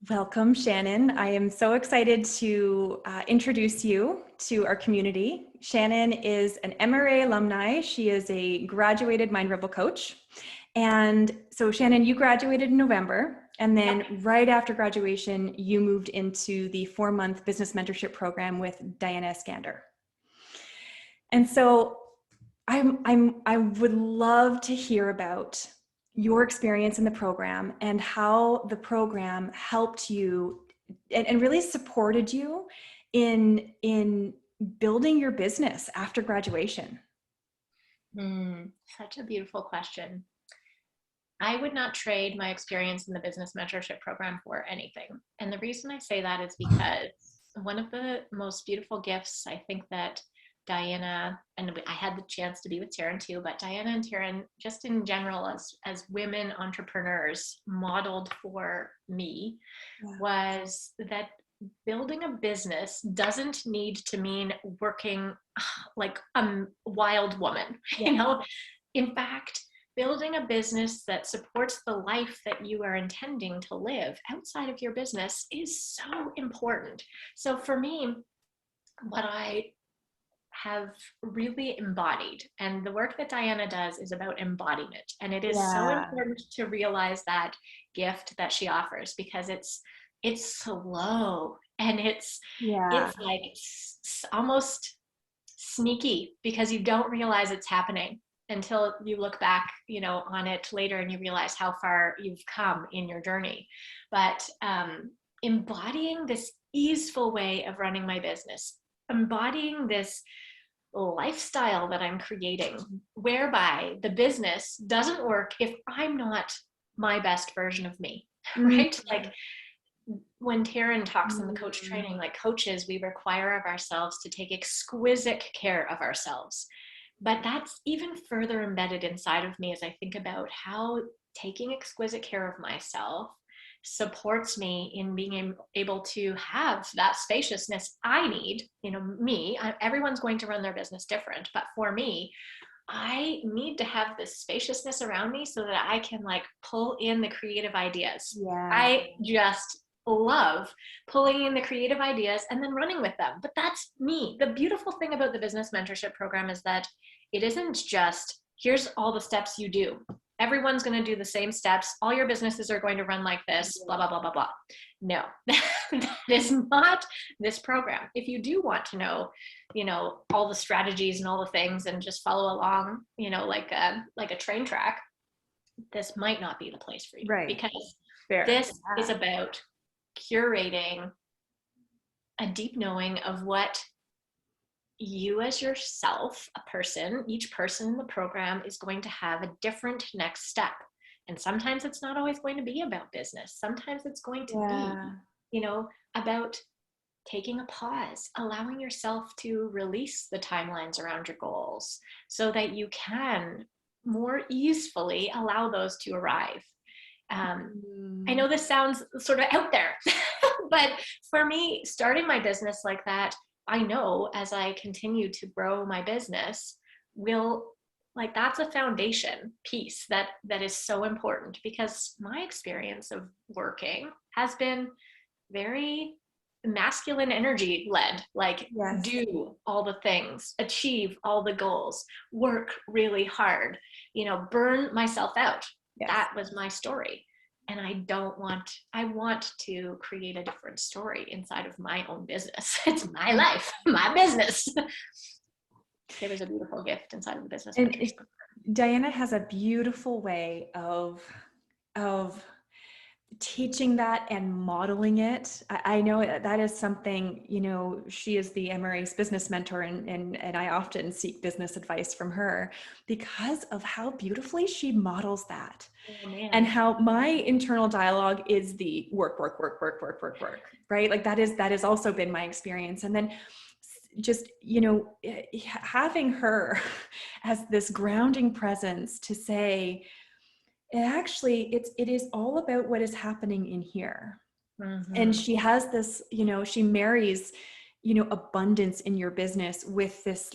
Welcome, Shannon. I am so excited to introduce you to our community. Shannon is an MRA alumni. She is a graduated mind rebel coach. And so Shannon, you graduated in November, and then right after graduation, you moved into the 4-month business mentorship program with Diana Eskander. And so I would love to hear about your experience in the program and how the program helped you and really supported you in building your business after graduation. Such a beautiful question. I would not trade my experience in the business mentorship program for anything. And the reason I say that is because one of the most beautiful gifts I think that Diana, and I had the chance to be with Taryn too, but Diana and Taryn, just in general, as women entrepreneurs, modeled for me was that building a business doesn't need to mean working like a wild woman. In fact, building a business that supports the life that you are intending to live outside of your business is so important. So for me, what I have really embodied, and the work that Diana does is about embodiment, and it is so important to realize that gift that she offers, because it's slow and it's like almost sneaky, because you don't realize it's happening until you look back on it later and you realize how far you've come in your journey. But embodying this easeful way of running my business, embodying this lifestyle that I'm creating, whereby the business doesn't work if I'm not my best version of me, right? Like when Taryn talks in the coach training, like coaches, we require of ourselves to take exquisite care of ourselves. But that's even further embedded inside of me as I think about how taking exquisite care of myself supports me in being able to have that spaciousness I need. Everyone's going to run their business different, but for me, I need to have this spaciousness around me so that I can pull in the creative ideas. I just love pulling in the creative ideas and then running with them. But that's me. The beautiful thing about the business mentorship program is that it isn't just, here's all the steps you do. Everyone's going to do the same steps. All your businesses are going to run like this, blah, blah, blah, blah, blah. No, that is not this program. If you do want to know, all the strategies and all the things and just follow along, like a train track, this might not be the place for you. Right. Because this is about curating a deep knowing of what you as yourself, each person in the program is going to have a different next step. And sometimes it's not always going to be about business. Sometimes it's going to be, about taking a pause, allowing yourself to release the timelines around your goals so that you can more easily allow those to arrive. I know this sounds sort of out there, but for me, starting my business like that, I know as I continue to grow my business that's a foundation piece that is so important, because my experience of working has been very masculine energy led, do all the things, achieve all the goals, work really hard, burn myself out. That was my story. And I want to create a different story inside of my own business. It's my life, my business. There was a beautiful gift inside of the business. And Diana has a beautiful way of teaching that and modeling it. I know that is something, she is the MRA's business mentor, and I often seek business advice from her because of how beautifully she models that. And how my internal dialogue is the work, right? That has also been my experience. And then just, having her as this grounding presence to say, it is all about what is happening in here. And she has this, she marries, abundance in your business with this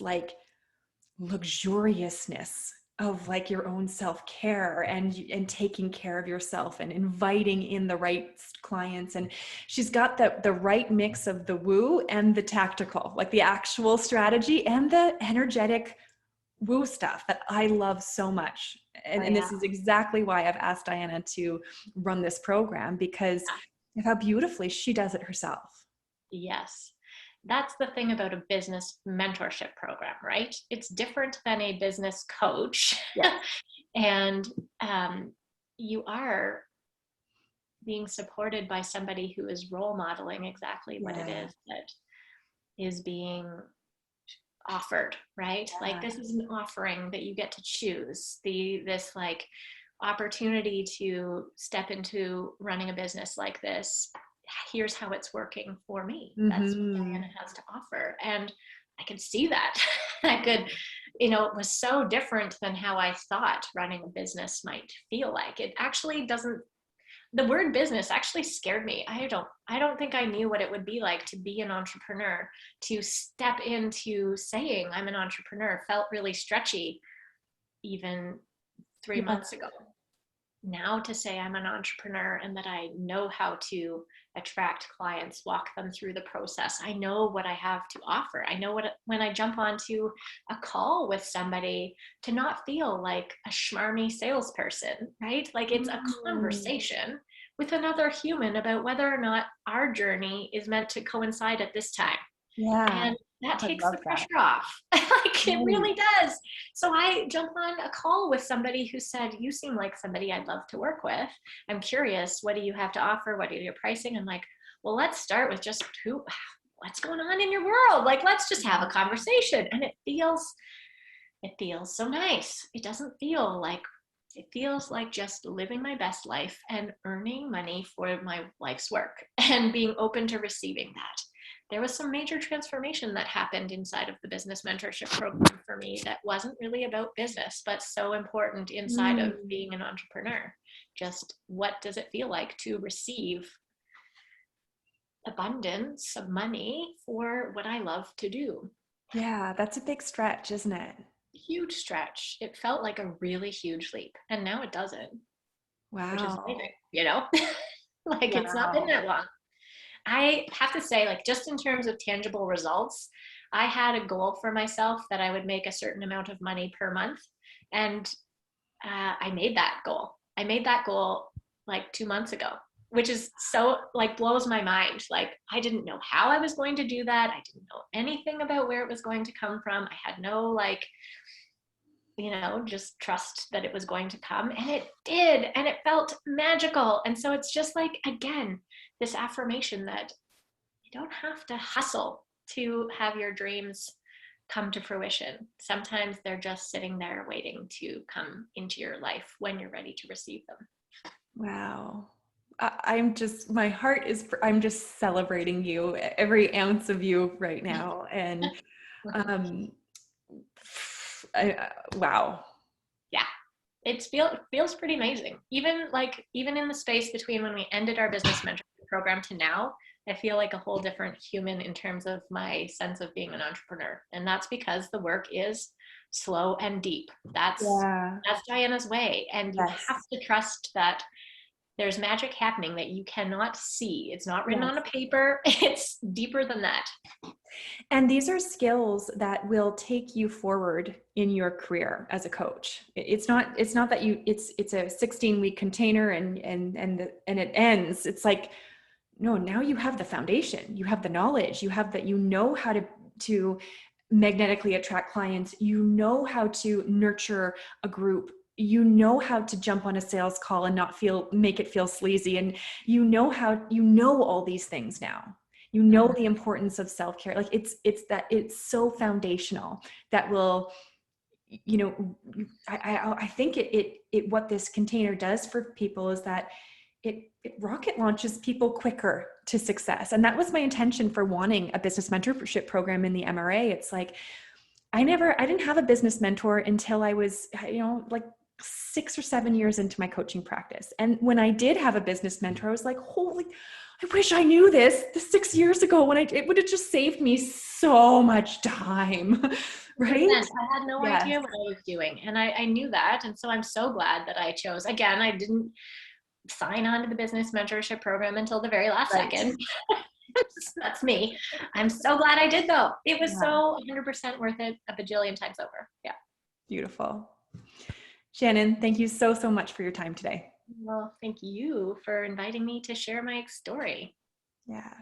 luxuriousness of like your own self-care and taking care of yourself and inviting in the right clients. And she's got the right mix of the woo and the tactical, like the actual strategy and the energetic woo stuff that I love so much. And this is exactly why I've asked Diana to run this program, because of how beautifully she does it herself. Yes. That's the thing about a business mentorship program, right? It's different than a business coach. Yeah. And you are being supported by somebody who is role modeling exactly what it is that is being offered, right? Like, this is an offering that you get to choose. This like opportunity to step into running a business like this. Here's how it's working for me. That's what Diana has to offer. And I could see that. It was so different than how I thought running a business might feel like. It actually doesn't, the word business actually scared me. I don't think I knew what it would be like to be an entrepreneur. To step into saying I'm an entrepreneur felt really stretchy even 3 months ago. Now to say I'm an entrepreneur and that I know how to attract clients, walk them through the process. I know what I have to offer. I know when I jump onto a call with somebody, to not feel like a schmarmy salesperson, right? Like, it's a conversation with another human about whether or not our journey is meant to coincide at this time. Yeah. And that takes the pressure off. Like, it really does. So I jump on a call with somebody who said, you seem like somebody I'd love to work with. I'm curious, what do you have to offer? What are your pricing? I'm like, well, let's start with just what's going on in your world? Like, let's just have a conversation. And it feels so nice. It feels like just living my best life and earning money for my life's work and being open to receiving that. There was some major transformation that happened inside of the business mentorship program for me that wasn't really about business, but so important inside of being an entrepreneur. Just, what does it feel like to receive abundance of money for what I love to do? Yeah, that's a big stretch, isn't it? Huge stretch. It felt like a really huge leap, and now it doesn't. Wow. Which is amazing, like, it's not been that long. I have to say, like, just in terms of tangible results, I had a goal for myself that I would make a certain amount of money per month. And I made that goal. I made that goal like 2 months ago, which is so, like, blows my mind. Like, I didn't know how I was going to do that. I didn't know anything about where it was going to come from. I had no, like, just trust that it was going to come. And it did. And it felt magical. And so it's just like, again, this affirmation that you don't have to hustle to have your dreams come to fruition. Sometimes they're just sitting there waiting to come into your life when you're ready to receive them. Wow. I'm just celebrating you, every ounce of you right now. And wow. Yeah. It feels pretty amazing. Even in the space between when we ended our business mentorship program to now, I feel like a whole different human in terms of my sense of being an entrepreneur. And that's because the work is slow and deep. That's Diana's way. And you have to trust that there's magic happening that you cannot see. It's not written on a paper. It's deeper than that. And these are skills that will take you forward in your career as a coach. It's not that it's a 16-week container and it ends. It's like, no, now you have the foundation, you have the knowledge, you have that, how to magnetically attract clients, how to nurture a group, how to jump on a sales call and not make it feel sleazy. And all these things now. The importance of self-care. Like, it's so foundational that will, I think what this container does for people is that it rocket launches people quicker to success. And that was my intention for wanting a business mentorship program in the MRA. It's like, I didn't have a business mentor until I was, like 6 or 7 years into my coaching practice. And when I did have a business mentor, I was like, holy, I wish I knew this 6 years ago it would have just saved me so much time. Right? I had no Yes. idea what I was doing. And I knew that. And so I'm so glad that I chose. Again, I didn't sign on to the business mentorship program until the very last Right. second. That's me. I'm so glad I did, though. It was Yeah. so 100% worth it a bajillion times over. Yeah. Beautiful. Shannon, thank you so, so much for your time today. Well, thank you for inviting me to share my story. Yeah.